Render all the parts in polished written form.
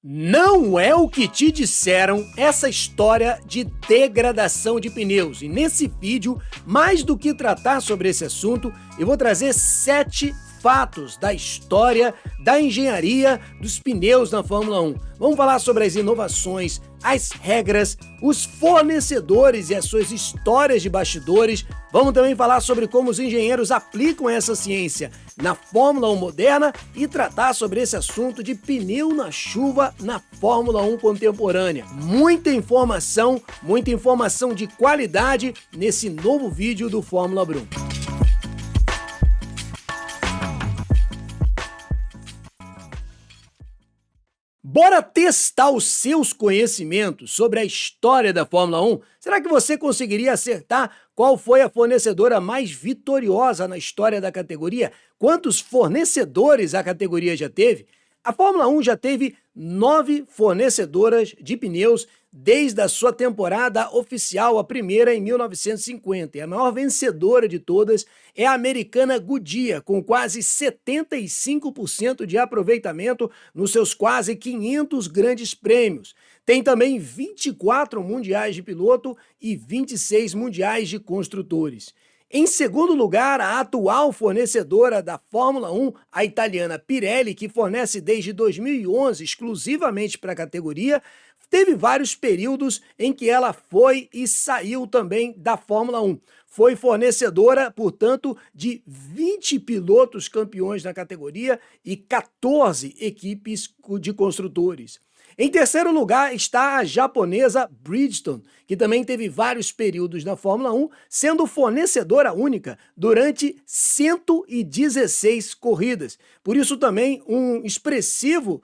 Não é o que te disseram essa história de degradação de pneus. E nesse vídeo, mais do que tratar sobre esse assunto, eu vou trazer 7 fatos da história da engenharia dos pneus na Fórmula 1. Vamos falar sobre as inovações, as regras, os fornecedores e as suas histórias de bastidores. Vamos também falar sobre como os engenheiros aplicam essa ciência na Fórmula 1 moderna e tratar sobre esse assunto de pneu na chuva na Fórmula 1 contemporânea. Muita informação de qualidade nesse novo vídeo do Fórmula Brum. Bora testar os seus conhecimentos sobre a história da Fórmula 1? Será que você conseguiria acertar qual foi a fornecedora mais vitoriosa na história da categoria? Quantos fornecedores a categoria já teve? A Fórmula 1 já teve 9 fornecedoras de pneus desde a sua temporada oficial, a primeira em 1950. E a maior vencedora de todas é a americana Goodyear, com quase 75% de aproveitamento nos seus quase 500 grandes prêmios. Tem também 24 mundiais de piloto e 26 mundiais de construtores. Em segundo lugar, a atual fornecedora da Fórmula 1, a italiana Pirelli, que fornece desde 2011 exclusivamente para a categoria, teve vários períodos em que ela foi e saiu também da Fórmula 1. Foi fornecedora, portanto, de 20 pilotos campeões na categoria e 14 equipes de construtores. Em terceiro lugar está a japonesa Bridgestone, que também teve vários períodos na Fórmula 1, sendo fornecedora única durante 116 corridas. Por isso também um expressivo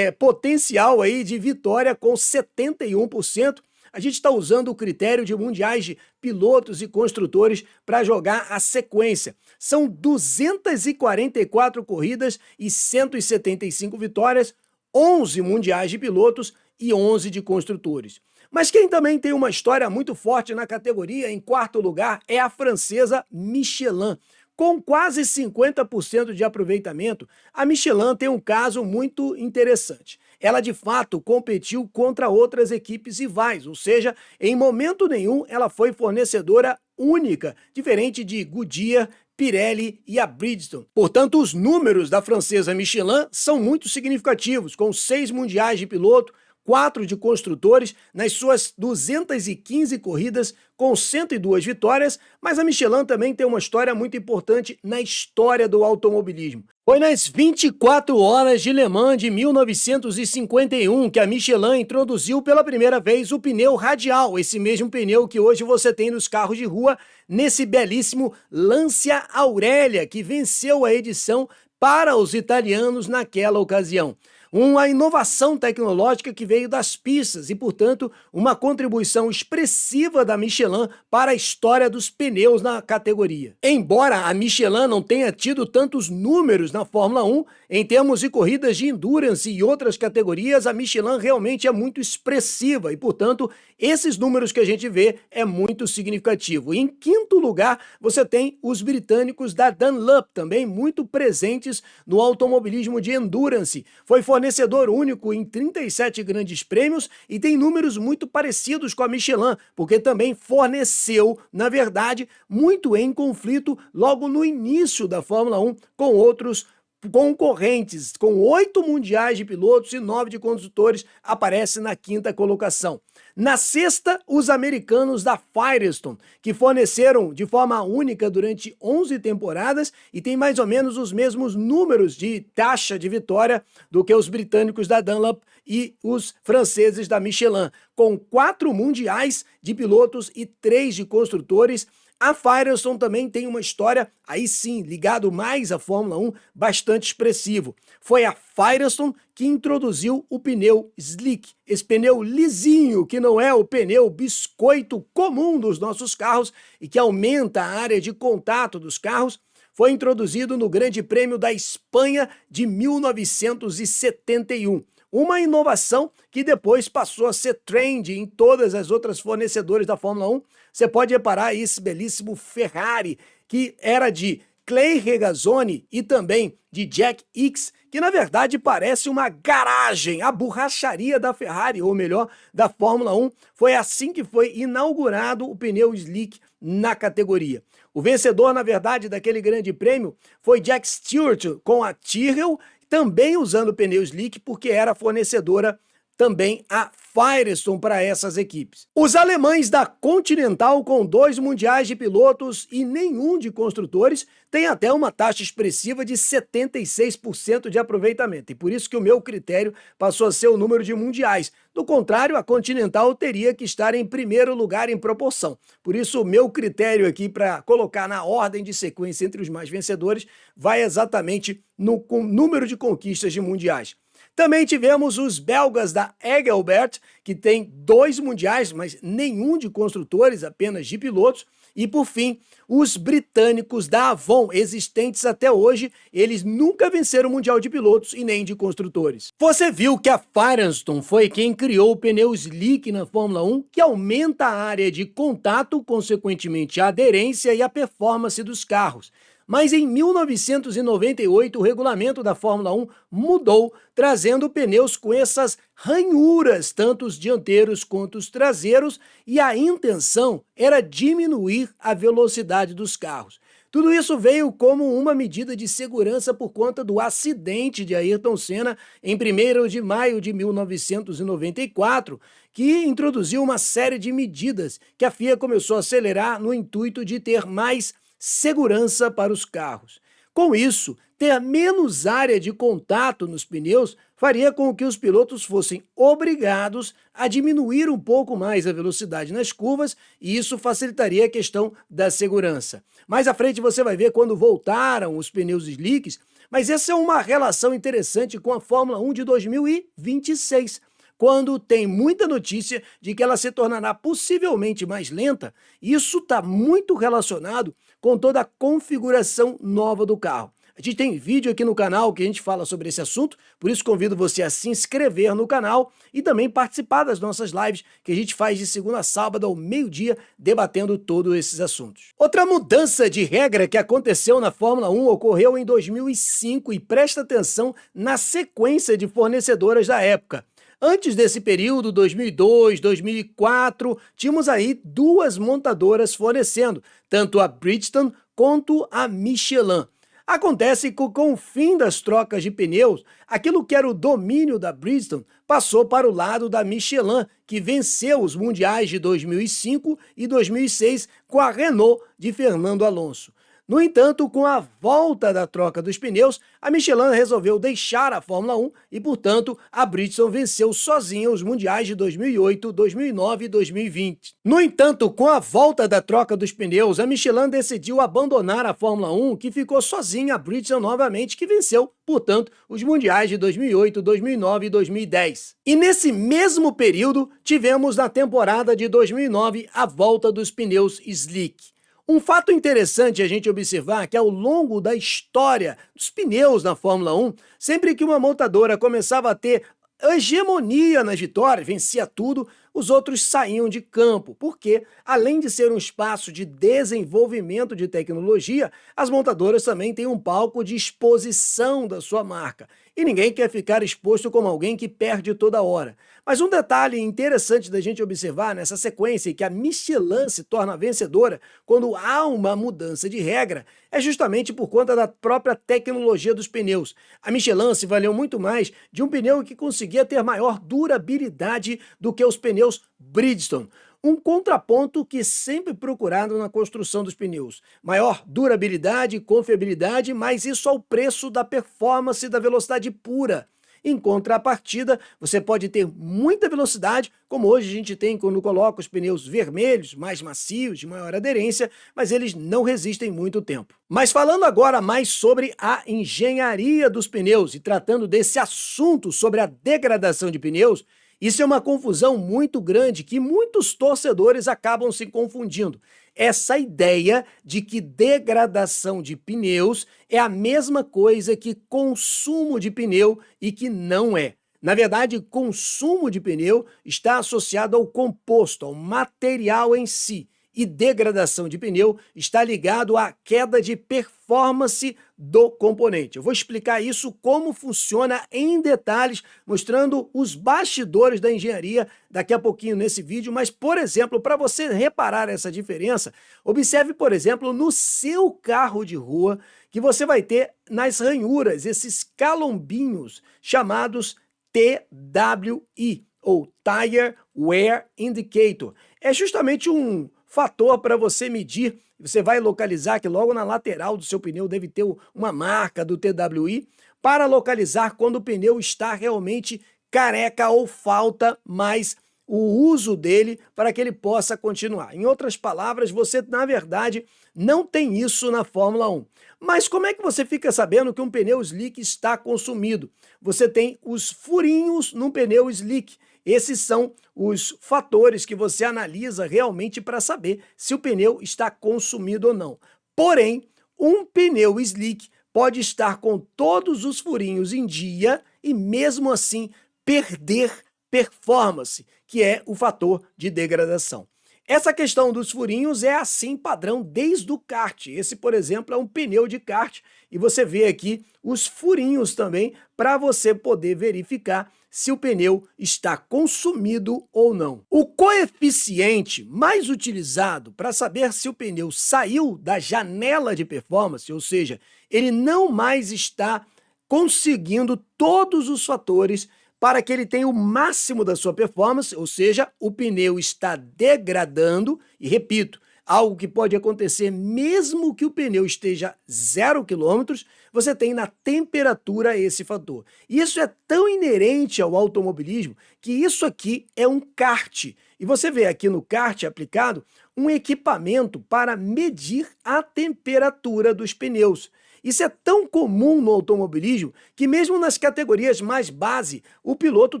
potencial aí de vitória com 71%. A gente está usando o critério de mundiais de pilotos e construtores para jogar a sequência. São 244 corridas e 175 vitórias, 11 mundiais de pilotos e 11 de construtores. Mas quem também tem uma história muito forte na categoria, em quarto lugar, é a francesa Michelin. Com quase 50% de aproveitamento, a Michelin tem um caso muito interessante. Ela, de fato, competiu contra outras equipes rivais, ou seja, em momento nenhum ela foi fornecedora única, diferente de Goodyear, Pirelli e a Bridgestone. Portanto, os números da francesa Michelin são muito significativos, com 6 mundiais de piloto, 4 de construtores nas suas 215 corridas com 102 vitórias, mas a Michelin também tem uma história muito importante na história do automobilismo. Foi nas 24 horas de Le Mans de 1951 que a Michelin introduziu pela primeira vez o pneu radial, esse mesmo pneu que hoje você tem nos carros de rua, nesse belíssimo Lancia Aurelia, que venceu a edição para os italianos naquela ocasião. Uma inovação tecnológica que veio das pistas e, portanto, uma contribuição expressiva da Michelin para a história dos pneus na categoria. Embora a Michelin não tenha tido tantos números na Fórmula 1, em termos de corridas de endurance e outras categorias, a Michelin realmente é muito expressiva e, portanto, esses números que a gente vê é muito significativo. E, em quinto lugar, você tem os britânicos da Dunlop, também muito presentes no automobilismo de endurance. Foi fornecedor único em 37 grandes prêmios e tem números muito parecidos com a Michelin, porque também forneceu, na verdade, muito em conflito logo no início da Fórmula 1 com outros concorrentes, com 8 mundiais de pilotos e 9 de construtores, aparece na quinta colocação. Na sexta, os americanos da Firestone, que forneceram de forma única durante 11 temporadas e tem mais ou menos os mesmos números de taxa de vitória do que os britânicos da Dunlop e os franceses da Michelin, com 4 mundiais de pilotos e 3 de construtores. A Firestone também tem uma história, aí sim, ligado mais à Fórmula 1, bastante expressivo. Foi a Firestone que introduziu o pneu slick, esse pneu lisinho, que não é o pneu biscoito comum dos nossos carros e que aumenta a área de contato dos carros. Foi introduzido no Grande Prêmio da Espanha de 1971. Uma inovação que depois passou a ser trend em todas as outras fornecedoras da Fórmula 1. Você pode reparar esse belíssimo Ferrari, que era de Clay Regazzoni e também de Jack Ickx, que na verdade parece uma garagem, a borracharia da Ferrari, ou melhor, da Fórmula 1. Foi assim que foi inaugurado o pneu slick na categoria. O vencedor, na verdade, daquele grande prêmio foi Jack Stewart com a Tyrrell, também usando pneu slick, porque era fornecedora também a Firestone para essas equipes. Os alemães da Continental, com 2 mundiais de pilotos e nenhum de construtores, têm até uma taxa expressiva de 76% de aproveitamento. E por isso que o meu critério passou a ser o número de mundiais. Do contrário, a Continental teria que estar em primeiro lugar em proporção. Por isso, o meu critério aqui para colocar na ordem de sequência entre os mais vencedores vai exatamente no número de conquistas de mundiais. Também tivemos os belgas da Engelbert, que tem 2 mundiais, mas nenhum de construtores, apenas de pilotos. E, por fim, os britânicos da Avon, existentes até hoje, eles nunca venceram o Mundial de Pilotos e nem de construtores. Você viu que a Firestone foi quem criou o pneu slick na Fórmula 1, que aumenta a área de contato, consequentemente a aderência e a performance dos carros. Mas em 1998 o regulamento da Fórmula 1 mudou, trazendo pneus com essas ranhuras, tanto os dianteiros quanto os traseiros, e a intenção era diminuir a velocidade dos carros. Tudo isso veio como uma medida de segurança por conta do acidente de Ayrton Senna em 1º de maio de 1994, que introduziu uma série de medidas que a FIA começou a acelerar no intuito de ter mais segurança para os carros. Com isso, ter menos área de contato nos pneus faria com que os pilotos fossem obrigados a diminuir um pouco mais a velocidade nas curvas, e isso facilitaria a questão da segurança. Mais à frente você vai ver quando voltaram os pneus slicks, mas essa é uma relação interessante com a Fórmula 1 de 2026. Quando tem muita notícia de que ela se tornará possivelmente mais lenta, isso está muito relacionado com toda a configuração nova do carro. A gente tem vídeo aqui no canal que a gente fala sobre esse assunto, por isso convido você a se inscrever no canal e também participar das nossas lives que a gente faz de segunda a sábado ao meio-dia, debatendo todos esses assuntos. Outra mudança de regra que aconteceu na Fórmula 1 ocorreu em 2005 e presta atenção na sequência de fornecedoras da época. Antes desse período, 2002, 2004, tínhamos aí 2 montadoras fornecendo, tanto a Bridgestone quanto a Michelin. Acontece que com o fim das trocas de pneus, aquilo que era o domínio da Bridgestone passou para o lado da Michelin, que venceu os mundiais de 2005 e 2006 com a Renault de Fernando Alonso. No entanto, com a volta da troca dos pneus, a Michelin resolveu deixar a Fórmula 1 e, portanto, a Bridgestone venceu sozinha os mundiais de 2008, 2009 e 2020. No entanto, com a volta da troca dos pneus, a Michelin decidiu abandonar a Fórmula 1, que ficou sozinha a Bridgestone novamente, que venceu, portanto, os mundiais de 2008, 2009 e 2010. E nesse mesmo período, tivemos na temporada de 2009 a volta dos pneus slick. Um fato interessante a gente observar é que ao longo da história dos pneus na Fórmula 1, sempre que uma montadora começava a ter hegemonia nas vitórias, vencia tudo, os outros saíam de campo, porque, além de ser um espaço de desenvolvimento de tecnologia, as montadoras também têm um palco de exposição da sua marca. E ninguém quer ficar exposto como alguém que perde toda hora. Mas um detalhe interessante da gente observar nessa sequência, e que a Michelin se torna vencedora quando há uma mudança de regra, é justamente por conta da própria tecnologia dos pneus. A Michelin se valeu muito mais de um pneu que conseguia ter maior durabilidade do que os pneus Bridgestone. Um contraponto que é sempre procurado na construção dos pneus. Maior durabilidade, confiabilidade, mas isso ao preço da performance e da velocidade pura. Em contrapartida, você pode ter muita velocidade, como hoje a gente tem quando coloca os pneus vermelhos, mais macios, de maior aderência, mas eles não resistem muito tempo. Mas falando agora mais sobre a engenharia dos pneus e tratando desse assunto sobre a degradação de pneus, isso é uma confusão muito grande que muitos torcedores acabam se confundindo. Essa ideia de que degradação de pneus é a mesma coisa que consumo de pneu e que não é. Na verdade, consumo de pneu está associado ao composto, ao material em si. e degradação de pneu está ligado à queda de performance do componente. Eu vou explicar isso, como funciona em detalhes, mostrando os bastidores da engenharia daqui a pouquinho nesse vídeo, mas, por exemplo, para você reparar essa diferença, observe, por exemplo, no seu carro de rua, que você vai ter nas ranhuras esses calombinhos chamados TWI, ou Tire Wear Indicator. É justamente um fator para você medir. Você vai localizar que logo na lateral do seu pneu deve ter uma marca do TWI para localizar quando o pneu está realmente careca ou falta mais o uso dele para que ele possa continuar. Em outras palavras, você, na verdade, não tem isso na Fórmula 1. Mas como é que você fica sabendo que um pneu slick está consumido? Você tem os furinhos no pneu slick. Esses são os fatores que você analisa realmente para saber se o pneu está consumido ou não. Porém, um pneu slick pode estar com todos os furinhos em dia e mesmo assim perder performance, que é o fator de degradação. Essa questão dos furinhos é assim padrão desde o kart. Esse, por exemplo, é um pneu de kart e você vê aqui os furinhos também para você poder verificar se o pneu está consumido ou não. O coeficiente mais utilizado para saber se o pneu saiu da janela de performance, ou seja, ele não mais está conseguindo todos os fatores para que ele tenha o máximo da sua performance, ou seja, o pneu está degradando, e repito, algo que pode acontecer mesmo que o pneu esteja 0 km, você tem na temperatura esse fator. E isso é tão inerente ao automobilismo que isso aqui é um kart. E você vê aqui no kart aplicado um equipamento para medir a temperatura dos pneus. Isso é tão comum no automobilismo que mesmo nas categorias mais base, o piloto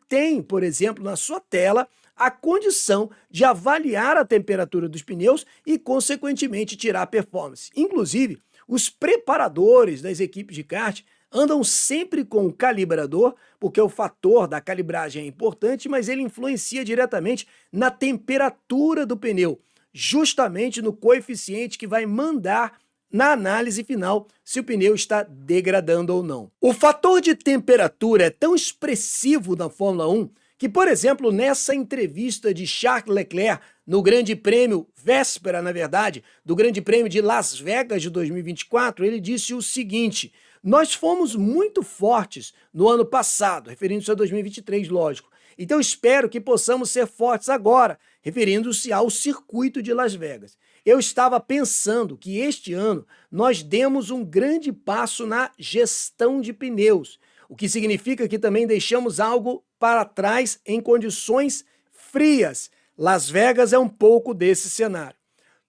tem, por exemplo, na sua tela, a condição de avaliar a temperatura dos pneus e, consequentemente, tirar a performance. Inclusive, os preparadores das equipes de kart andam sempre com o calibrador, porque o fator da calibragem é importante, mas ele influencia diretamente na temperatura do pneu, justamente no coeficiente que vai mandar na análise final se o pneu está degradando ou não. O fator de temperatura é tão expressivo na Fórmula 1 que, por exemplo, nessa entrevista de Charles Leclerc no Grande Prêmio, véspera, na verdade, do Grande Prêmio de Las Vegas de 2024, ele disse o seguinte: nós fomos muito fortes no ano passado, referindo-se a 2023, lógico. Então espero que possamos ser fortes agora, referindo-se ao circuito de Las Vegas. Eu estava pensando que este ano nós demos um grande passo na gestão de pneus, o que significa que também deixamos algo para trás em condições frias. Las Vegas é um pouco desse cenário.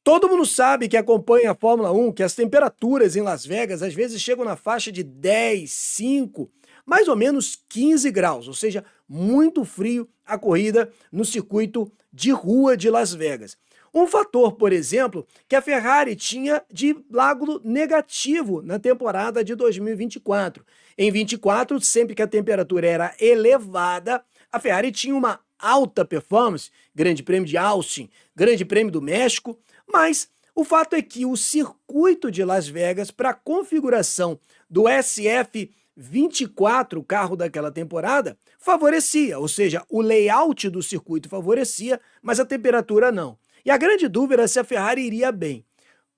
Todo mundo sabe que acompanha a Fórmula 1 que as temperaturas em Las Vegas às vezes chegam na faixa de 10, 5, mais ou menos 15 graus, ou seja, muito frio a corrida no circuito de rua de Las Vegas. Um fator, por exemplo, que a Ferrari tinha de lado negativo na temporada de 2024. Em 24, sempre que a temperatura era elevada, a Ferrari tinha uma alta performance, Grande Prêmio de Austin, Grande Prêmio do México, mas o fato é que o circuito de Las Vegas, para a configuração do SF24, o carro daquela temporada, favorecia, ou seja, o layout do circuito favorecia, mas a temperatura não. E a grande dúvida é se a Ferrari iria bem.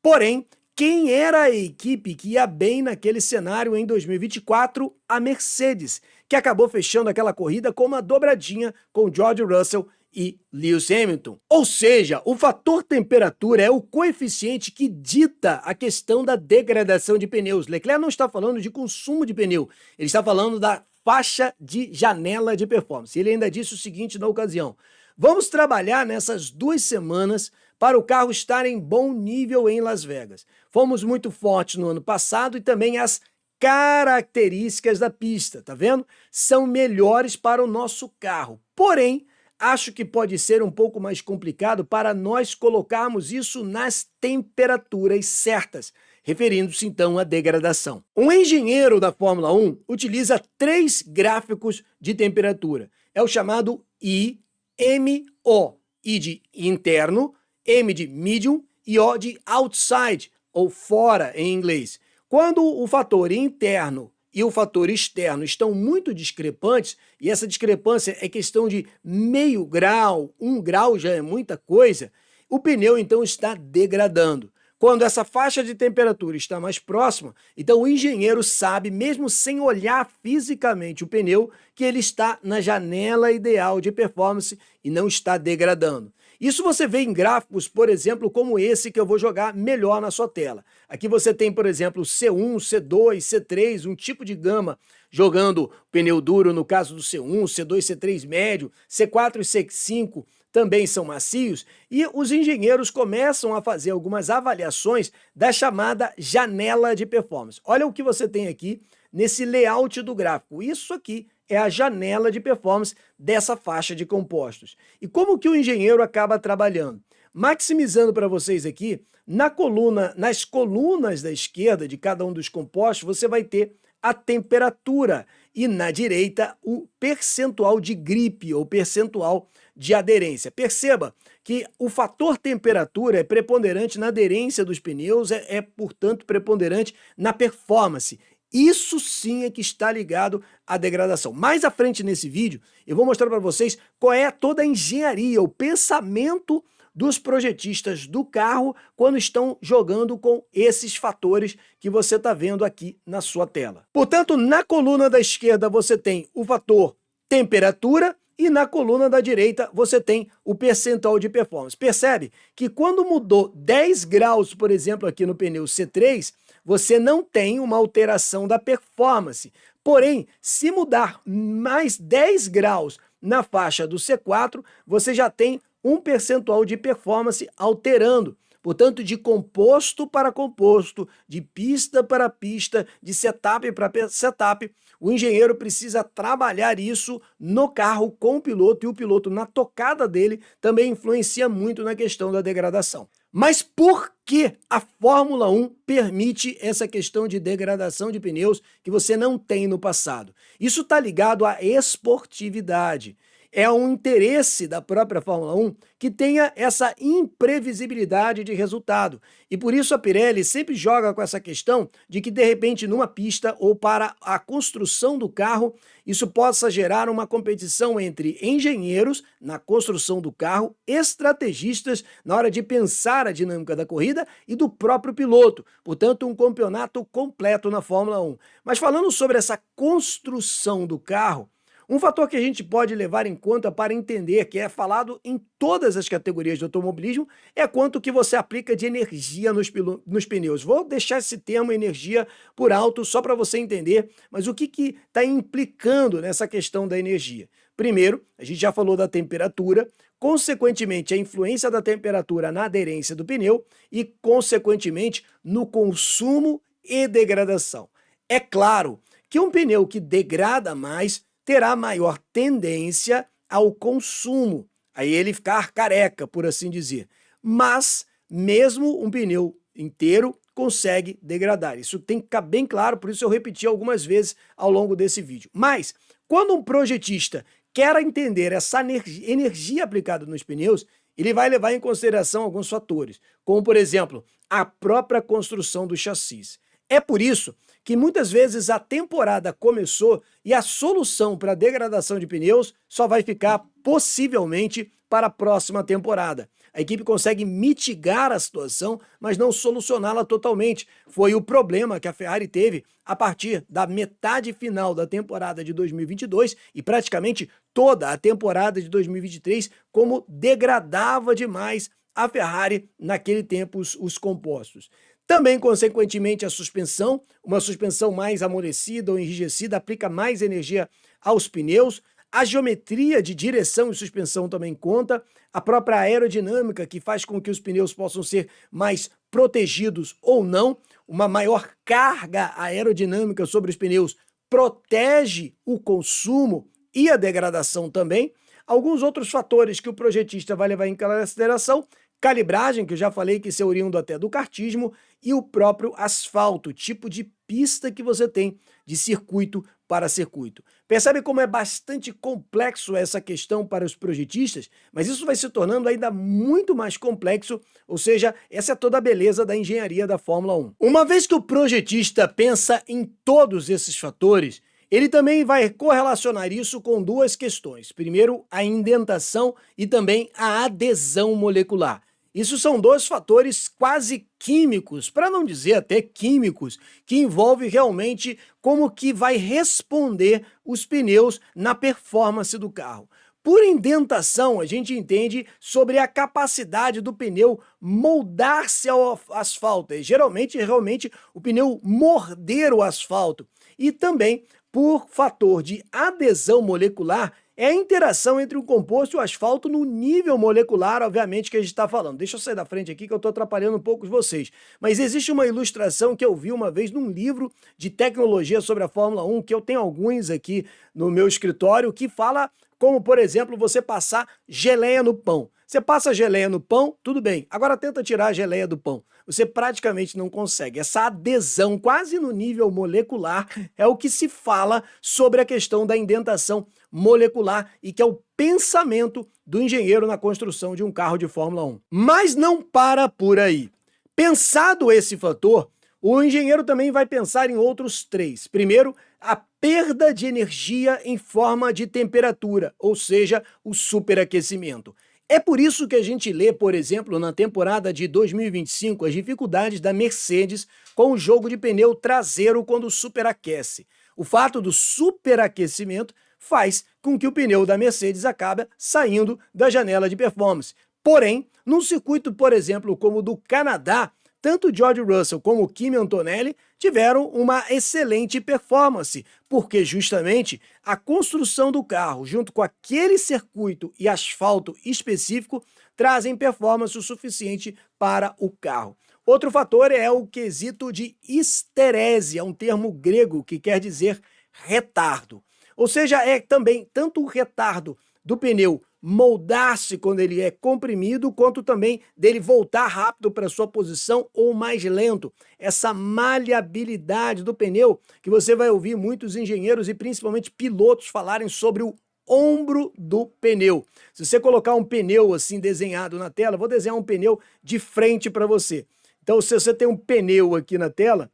Porém, quem era a equipe que ia bem naquele cenário em 2024? A Mercedes, que acabou fechando aquela corrida com uma dobradinha com George Russell e Lewis Hamilton. Ou seja, o fator temperatura é o coeficiente que dita a questão da degradação de pneus. Leclerc não está falando de consumo de pneu, ele está falando da faixa de janela de performance. Ele ainda disse o seguinte na ocasião: vamos trabalhar nessas 2 semanas para o carro estar em bom nível em Las Vegas. Fomos muito fortes no ano passado e também as características da pista, tá vendo? São melhores para o nosso carro. Porém, acho que pode ser um pouco mais complicado para nós colocarmos isso nas temperaturas certas, referindo-se então à degradação. Um engenheiro da Fórmula 1 utiliza 3 gráficos de temperatura. É o chamado IMO, I de interno, M de medium e O de outside, ou fora em inglês. Quando o fator interno e o fator externo estão muito discrepantes, e essa discrepância é questão de meio grau, 1 grau já é muita coisa, o pneu então está degradando. Quando essa faixa de temperatura está mais próxima, então o engenheiro sabe, mesmo sem olhar fisicamente o pneu, que ele está na janela ideal de performance e não está degradando. Isso você vê em gráficos, por exemplo, como esse que eu vou jogar melhor na sua tela. Aqui você tem, por exemplo, C1, C2, C3, um tipo de gama jogando pneu duro no caso do C1, C2, C3 médio, C4 e C5 também são macios, e os engenheiros começam a fazer algumas avaliações da chamada janela de performance. Olha o que você tem aqui nesse layout do gráfico. Isso aqui é a janela de performance dessa faixa de compostos. E como que o engenheiro acaba trabalhando? Maximizando para vocês aqui, nas colunas da esquerda de cada um dos compostos, você vai ter a temperatura e na direita o percentual de gripe ou percentual de aderência. Perceba que o fator temperatura é preponderante na aderência dos pneus, portanto, preponderante na performance. Isso sim é que está ligado à degradação. Mais à frente nesse vídeo, eu vou mostrar para vocês qual é toda a engenharia, o pensamento dos projetistas do carro quando estão jogando com esses fatores que você está vendo aqui na sua tela. Portanto, na coluna da esquerda você tem o fator temperatura e na coluna da direita você tem o percentual de performance. Percebe que quando mudou 10 graus, por exemplo, aqui no pneu C3, você não tem uma alteração da performance. Porém, se mudar mais 10 graus na faixa do C4, você já tem um percentual de performance alterando. Portanto, de composto para composto, de pista para pista, de setup para setup, o engenheiro precisa trabalhar isso no carro com o piloto, e o piloto, na tocada dele, também influencia muito na questão da degradação. Mas por que a Fórmula 1 permite essa questão de degradação de pneus que você não tem no passado? Isso está ligado à esportividade. É um interesse da própria Fórmula 1 que tenha essa imprevisibilidade de resultado. E por isso a Pirelli sempre joga com essa questão de que, de repente, numa pista ou para a construção do carro, isso possa gerar uma competição entre engenheiros na construção do carro, estrategistas na hora de pensar a dinâmica da corrida e do próprio piloto. Portanto, um campeonato completo na Fórmula 1. Mas falando sobre essa construção do carro, um fator que a gente pode levar em conta para entender, que é falado em todas as categorias de automobilismo, é quanto que você aplica de energia nos pneus. Vou deixar esse termo energia por alto só para você entender, mas o que está implicando nessa questão da energia? Primeiro, a gente já falou da temperatura, consequentemente a influência da temperatura na aderência do pneu e, consequentemente, no consumo e degradação. É claro que um pneu que degrada mais terá maior tendência ao consumo, aí ele ficar careca, por assim dizer. Mas mesmo um pneu inteiro consegue degradar. Isso tem que ficar bem claro, por isso eu repeti algumas vezes ao longo desse vídeo. Mas quando um projetista quer entender essa energia aplicada nos pneus, ele vai levar em consideração alguns fatores, como por exemplo, a própria construção do chassis. É por isso que muitas vezes a temporada começou e a solução para a degradação de pneus só vai ficar possivelmente para a próxima temporada. A equipe consegue mitigar a situação, mas não solucioná-la totalmente. Foi o problema que a Ferrari teve a partir da metade final da temporada de 2022 e praticamente toda a temporada de 2023, como degradava demais a Ferrari naquele tempo os compostos. Também, consequentemente, a suspensão, uma suspensão mais amolecida ou enrijecida, aplica mais energia aos pneus. A geometria de direção e suspensão também conta. A própria aerodinâmica, que faz com que os pneus possam ser mais protegidos ou não. Uma maior carga aerodinâmica sobre os pneus protege o consumo e a degradação também. Alguns outros fatores que o projetista vai levar em consideração: calibragem, que eu já falei que isso é oriundo até do kartismo, e o próprio asfalto, tipo de pista que você tem de circuito para-circuito. Percebe como é bastante complexo essa questão para os projetistas? Mas isso vai se tornando ainda muito mais complexo, ou seja, essa é toda a beleza da engenharia da Fórmula 1. Uma vez que o projetista pensa em todos esses fatores, ele também vai correlacionar isso com duas questões. Primeiro, a indentação e também a adesão molecular. Isso são dois fatores quase químicos, para não dizer até químicos, que envolvem realmente como que vai responder os pneus na performance do carro. Por indentação, a gente entende sobre a capacidade do pneu moldar-se ao asfalto, geralmente, realmente, o pneu morder o asfalto. E também por fator de adesão molecular, é a interação entre o composto e o asfalto no nível molecular, obviamente, que a gente está falando. Deixa eu sair da frente aqui que eu estou atrapalhando um pouco vocês. Mas existe uma ilustração que eu vi uma vez num livro de tecnologia sobre a Fórmula 1, que eu tenho alguns aqui no meu escritório, que fala como, por exemplo, você passar geleia no pão. Você passa geleia no pão, tudo bem. Agora tenta tirar a geleia do pão. Você praticamente não consegue. Essa adesão quase no nível molecular é o que se fala sobre a questão da indentação molecular e que é o pensamento do engenheiro na construção de um carro de Fórmula 1. Mas não para por aí. Pensado esse fator, o engenheiro também vai pensar em outros três. Primeiro, a perda de energia em forma de temperatura, ou seja, o superaquecimento. É por isso que a gente lê, por exemplo, na temporada de 2025, as dificuldades da Mercedes com o jogo de pneu traseiro quando superaquece. O fato do superaquecimento faz com que o pneu da Mercedes acabe saindo da janela de performance. Porém, num circuito, por exemplo, como o do Canadá, tanto George Russell como Kimi Antonelli tiveram uma excelente performance, porque justamente a construção do carro, junto com aquele circuito e asfalto específico, trazem performance o suficiente para o carro. Outro fator é o quesito de histerese, é um termo grego que quer dizer retardo. Ou seja, é também tanto o retardo do pneu moldar-se quando ele é comprimido, quanto também dele voltar rápido para sua posição ou mais lento. Essa maleabilidade do pneu, que você vai ouvir muitos engenheiros e principalmente pilotos falarem sobre o ombro do pneu. Se você colocar um pneu assim desenhado na tela, vou desenhar um pneu de frente para você. Então, se você tem um pneu aqui na tela,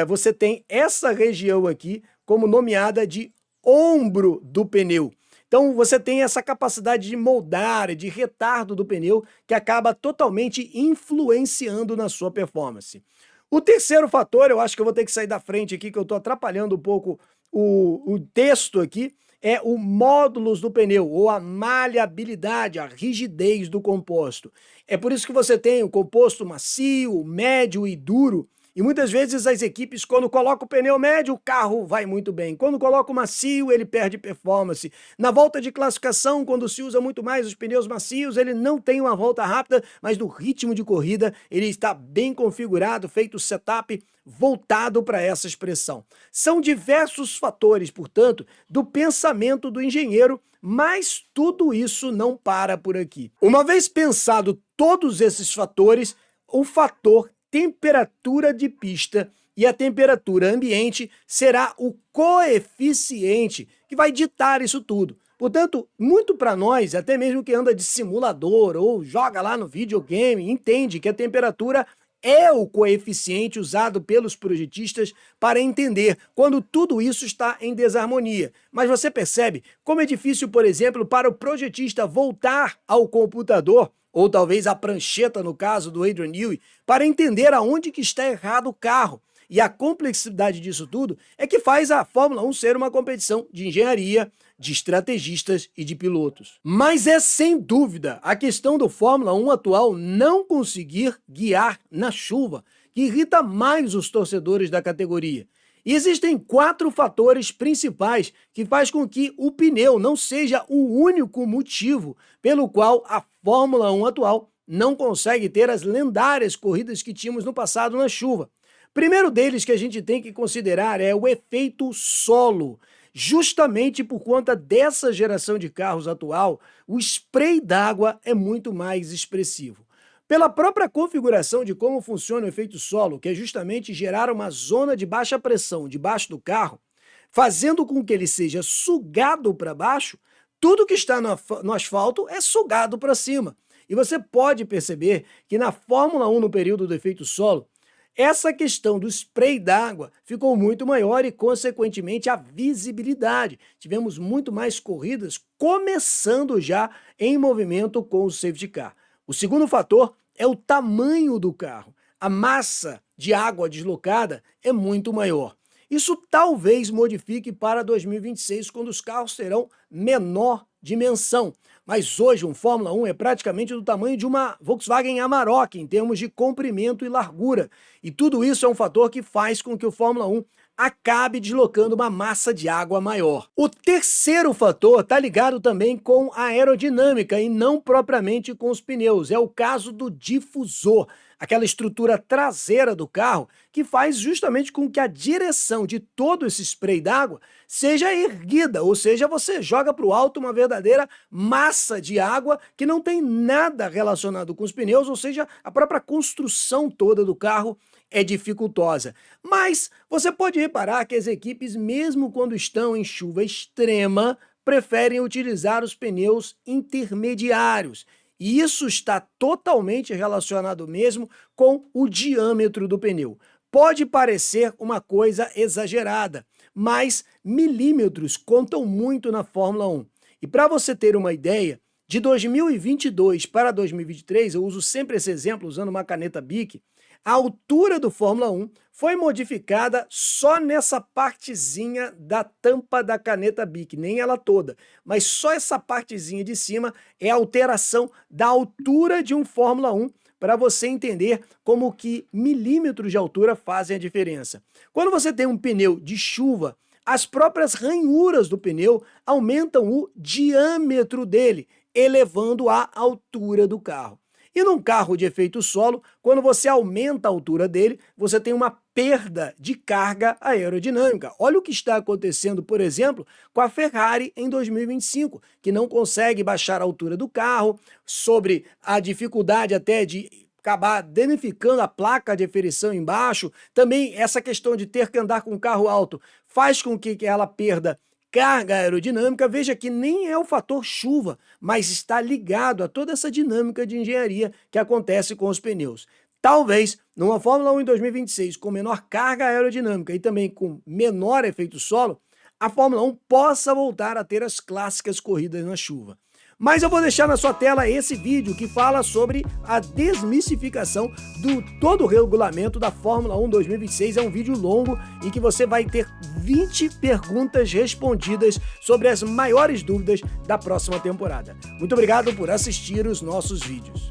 você tem essa região aqui como nomeada de ombro do pneu. Então você tem essa capacidade de moldar, de retardo do pneu, que acaba totalmente influenciando na sua performance. O terceiro fator, eu acho que eu vou ter que sair da frente aqui, que eu estou atrapalhando um pouco o texto aqui, é o módulos do pneu, ou a maleabilidade, a rigidez do composto. É por isso que você tem o composto macio, médio e duro. E muitas vezes as equipes, quando colocam o pneu médio, o carro vai muito bem. Quando coloca o macio, ele perde performance. Na volta de classificação, quando se usa muito mais os pneus macios, ele não tem uma volta rápida, mas no ritmo de corrida ele está bem configurado, feito o setup voltado para essa expressão. São diversos fatores, portanto, do pensamento do engenheiro, mas tudo isso não para por aqui. Uma vez pensado todos esses fatores, o fator temperatura de pista e a temperatura ambiente será o coeficiente que vai ditar isso tudo. Portanto, muito para nós, até mesmo que anda de simulador ou joga lá no videogame, entende que a temperatura é o coeficiente usado pelos projetistas para entender quando tudo isso está em desarmonia. Mas você percebe como é difícil, por exemplo, para o projetista voltar ao computador ou talvez a prancheta, no caso do Adrian Newey, para entender aonde que está errado o carro. E a complexidade disso tudo é que faz a Fórmula 1 ser uma competição de engenharia, de estrategistas e de pilotos. Mas é sem dúvida a questão do Fórmula 1 atual não conseguir guiar na chuva, que irrita mais os torcedores da categoria. E existem 4 fatores principais que faz com que o pneu não seja o único motivo pelo qual a Fórmula 1 atual não consegue ter as lendárias corridas que tínhamos no passado na chuva. Primeiro deles que a gente tem que considerar é o efeito solo. Justamente por conta dessa geração de carros atual, o spray d'água é muito mais expressivo. Pela própria configuração de como funciona o efeito solo, que é justamente gerar uma zona de baixa pressão debaixo do carro, fazendo com que ele seja sugado para baixo, tudo que está no asfalto é sugado para cima. E você pode perceber que na Fórmula 1, no período do efeito solo, essa questão do spray d'água ficou muito maior e, consequentemente, a visibilidade. Tivemos muito mais corridas começando já em movimento com o safety car. O segundo fator é o tamanho do carro. A massa de água deslocada é muito maior. Isso talvez modifique para 2026, quando os carros terão menor dimensão. Mas hoje um Fórmula 1 é praticamente do tamanho de uma Volkswagen Amarok em termos de comprimento e largura. E tudo isso é um fator que faz com que o Fórmula 1 acabe deslocando uma massa de água maior. O terceiro fator está ligado também com a aerodinâmica e não propriamente com os pneus. É o caso do difusor, aquela estrutura traseira do carro que faz justamente com que a direção de todo esse spray d'água seja erguida, ou seja, você joga para o alto uma verdadeira massa de água que não tem nada relacionado com os pneus, ou seja, a própria construção toda do carro é dificultosa. Mas você pode reparar que as equipes, mesmo quando estão em chuva extrema, preferem utilizar os pneus intermediários. E isso está totalmente relacionado mesmo com o diâmetro do pneu. Pode parecer uma coisa exagerada, mas milímetros contam muito na Fórmula 1. E para você ter uma ideia, de 2022 para 2023, eu uso sempre esse exemplo usando uma caneta Bic, a altura do Fórmula 1 foi modificada só nessa partezinha da tampa da caneta Bic, nem ela toda, mas só essa partezinha de cima é a alteração da altura de um Fórmula 1, para você entender como que milímetros de altura fazem a diferença. Quando você tem um pneu de chuva, as próprias ranhuras do pneu aumentam o diâmetro dele, elevando a altura do carro. E num carro de efeito solo, quando você aumenta a altura dele, você tem uma perda de carga aerodinâmica. Olha o que está acontecendo, por exemplo, com a Ferrari em 2025, que não consegue baixar a altura do carro, sobre a dificuldade até de acabar danificando a placa de aferição embaixo. Também essa questão de ter que andar com um carro alto faz com que ela perda carga aerodinâmica. Veja que nem é o fator chuva, mas está ligado a toda essa dinâmica de engenharia que acontece com os pneus. Talvez, numa Fórmula 1 em 2026, com menor carga aerodinâmica e também com menor efeito solo, a Fórmula 1 possa voltar a ter as clássicas corridas na chuva. Mas eu vou deixar na sua tela esse vídeo que fala sobre a desmistificação do todo o regulamento da Fórmula 1 2026. É um vídeo longo em que você vai ter 20 perguntas respondidas sobre as maiores dúvidas da próxima temporada. Muito obrigado por assistir os nossos vídeos.